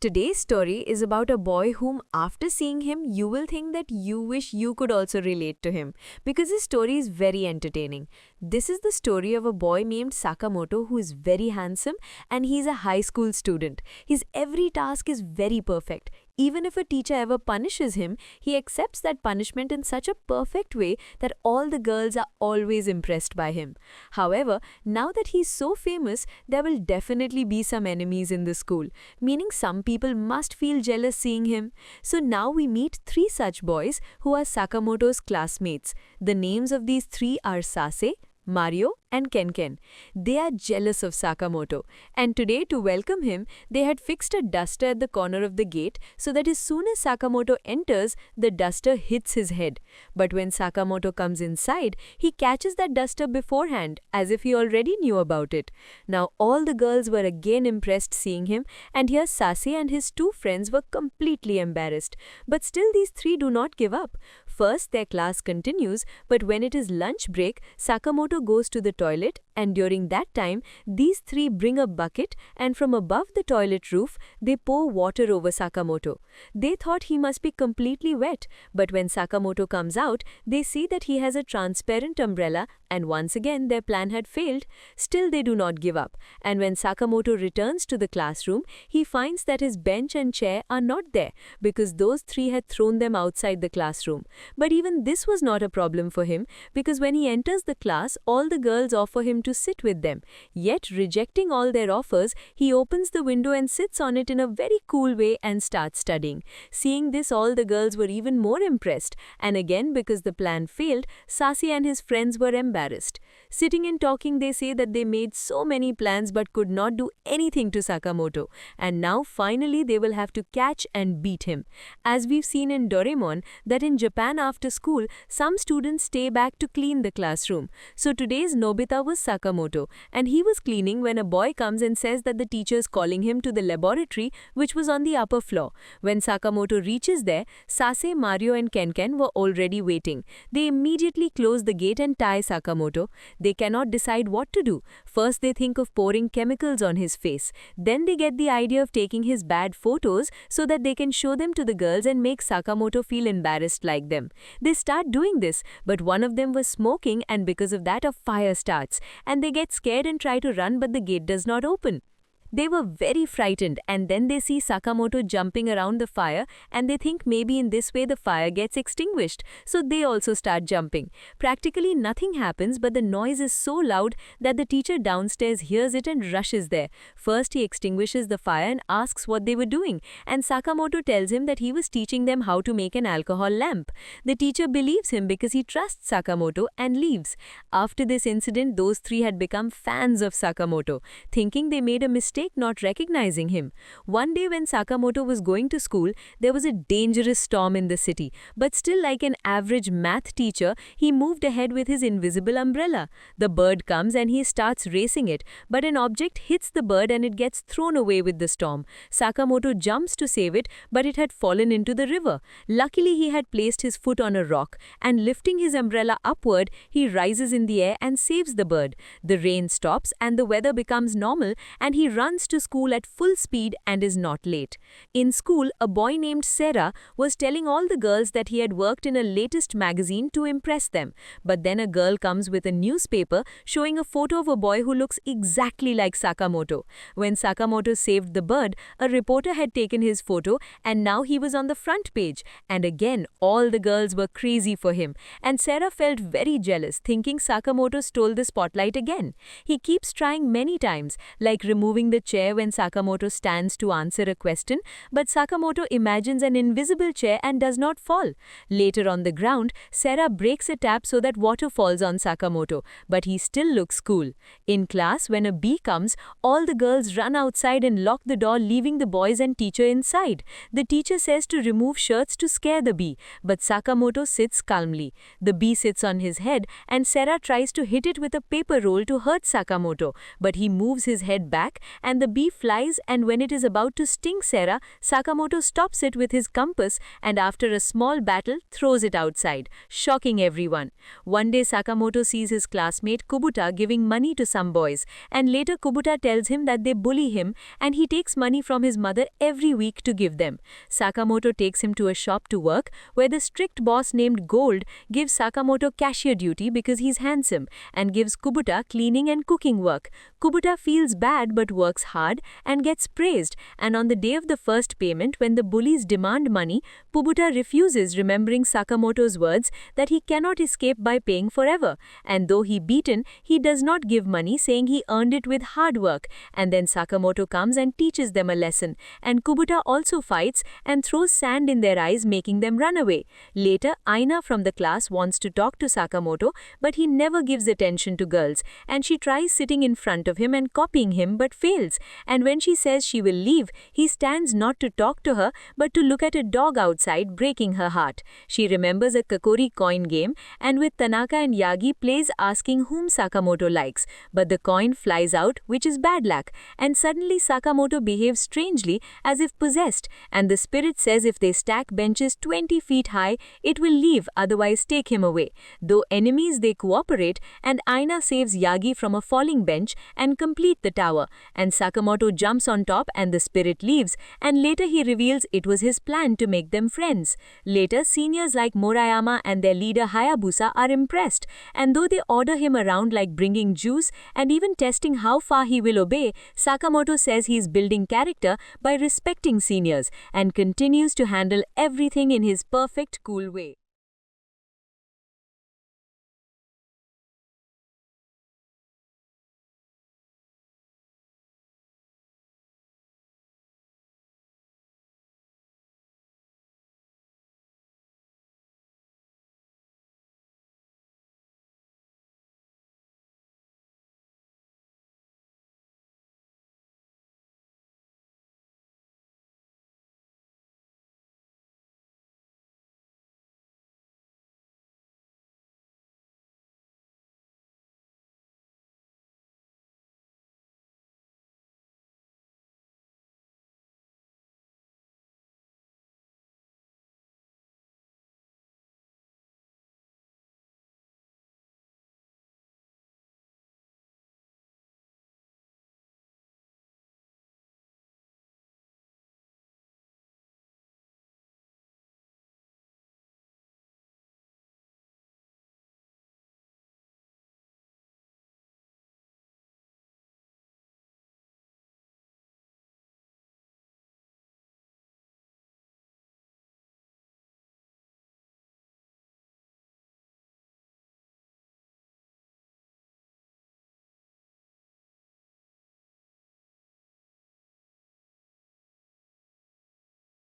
Today's story is about a boy whom, after seeing him, you will think that you wish you could also relate to him because his story is very entertaining. This is the story of a boy named Sakamoto who is very handsome and he's a high school student. His every task is very perfect. Even if a teacher ever punishes him, he accepts that punishment in such a perfect way that all the girls are always impressed by him. However, now that he's so famous, there will definitely be some enemies in the school, meaning some people must feel jealous seeing him. So now we meet three such boys who are Sakamoto's classmates. The names of these three are Sase, Mario, and Kenken. They are jealous of Sakamoto, and today, to welcome him, they had fixed a duster at the corner of the gate so that as soon as Sakamoto enters, the duster hits his head. But when Sakamoto comes inside, he catches that duster beforehand, as if he already knew about it. Now all the girls were again impressed seeing him, and here Sase and his two friends were completely embarrassed. But still these three do not give up. First, their class continues, but when it is lunch break, Sakamoto goes to the toilet, and during that time, these three bring a bucket and from above the toilet roof, they pour water over Sakamoto. They thought he must be completely wet, but when Sakamoto comes out, they see that he has a transparent umbrella, and once again their plan had failed. Still they do not give up, and when Sakamoto returns to the classroom, he finds that his bench and chair are not there because those three had thrown them outside the classroom. But even this was not a problem for him because when he enters the class, all the girls offer him to sit with them. Yet, rejecting all their offers, he opens the window and sits on it in a very cool way and starts studying. Seeing this, all the girls were even more impressed. And again, because the plan failed, Sase and his friends were embarrassed. Sitting and talking, they say that they made so many plans but could not do anything to Sakamoto. And now, finally, they will have to catch and beat him. As we've seen in Doraemon, that in Japan after school, some students stay back to clean the classroom. So today's Nobita was Sakamoto, and he was cleaning when a boy comes and says that the teacher is calling him to the laboratory, which was on the upper floor. When Sakamoto reaches there, Sase, Mario, and Kenken were already waiting. They immediately close the gate and tie Sakamoto. They cannot decide what to do. First, they think of pouring chemicals on his face. Then they get the idea of taking his bad photos so that they can show them to the girls and make Sakamoto feel embarrassed like them. They start doing this, but one of them was smoking, and because of that a fire starts, and they get scared and try to run, but the gate does not open. They were very frightened, and then they see Sakamoto jumping around the fire, and they think maybe in this way the fire gets extinguished, so they also start jumping. Practically nothing happens, but the noise is so loud that the teacher downstairs hears it and rushes there. First he extinguishes the fire and asks what they were doing, and Sakamoto tells him that he was teaching them how to make an alcohol lamp. The teacher believes him because he trusts Sakamoto and leaves. After this incident, those three had become fans of Sakamoto, thinking they made a mistake not recognizing him. One day when Sakamoto was going to school, there was a dangerous storm in the city, but still, like an average math teacher, he moved ahead with his invisible umbrella. The bird comes and he starts racing it, but an object hits the bird and it gets thrown away with the storm. Sakamoto jumps to save it, but it had fallen into the river. Luckily, he had placed his foot on a rock, and lifting his umbrella upward, he rises in the air and saves the bird. The rain stops and the weather becomes normal, and he runs to school at full speed and is not late. In school, a boy named Sarah was telling all the girls that he had worked in a latest magazine to impress them. But then a girl comes with a newspaper showing a photo of a boy who looks exactly like Sakamoto. When Sakamoto saved the bird, a reporter had taken his photo, and now he was on the front page. And again, all the girls were crazy for him. And Sarah felt very jealous, thinking Sakamoto stole the spotlight again. He keeps trying many times, like removing the chair when Sakamoto stands to answer a question, but Sakamoto imagines an invisible chair and does not fall. Later on the ground, Sarah breaks a tap so that water falls on Sakamoto, but he still looks cool. In class, when a bee comes, all the girls run outside and lock the door, leaving the boys and teacher inside. The teacher says to remove shirts to scare the bee, but Sakamoto sits calmly. The bee sits on his head, and Sarah tries to hit it with a paper roll to hurt Sakamoto, but he moves his head back, and the bee flies, and when it is about to sting Sarah, Sakamoto stops it with his compass and after a small battle throws it outside, shocking everyone. One day Sakamoto sees his classmate Kubuta giving money to some boys, and later Kubuta tells him that they bully him and he takes money from his mother every week to give them. Sakamoto takes him to a shop to work where the strict boss named Gold gives Sakamoto cashier duty because he's handsome and gives Kubuta cleaning and cooking work. Kubuta feels bad but works hard and gets praised, and on the day of the first payment when the bullies demand money, Kubuta refuses, remembering Sakamoto's words that he cannot escape by paying forever, and though he beaten, he does not give money, saying he earned it with hard work. And then Sakamoto comes and teaches them a lesson, and Kubuta also fights and throws sand in their eyes, making them run away. Later, Aina from the class wants to talk to Sakamoto, but he never gives attention to girls, and she tries sitting in front of him and copying him but fails. And when she says she will leave, he stands not to talk to her but to look at a dog outside, breaking her heart. She remembers a Kakori coin game and with Tanaka and Yagi plays asking whom Sakamoto likes, but the coin flies out, which is bad luck, and suddenly Sakamoto behaves strangely as if possessed, and the spirit says if they stack benches 20 feet high, it will leave, otherwise take him away. Though enemies, they cooperate, and Aina saves Yagi from a falling bench and complete the tower, and Sakamoto jumps on top and the spirit leaves, and later he reveals it was his plan to make them friends. Later, seniors like Murayama and their leader Hayabusa are impressed, and though they order him around like bringing juice and even testing how far he will obey, Sakamoto says he is building character by respecting seniors and continues to handle everything in his perfect cool way.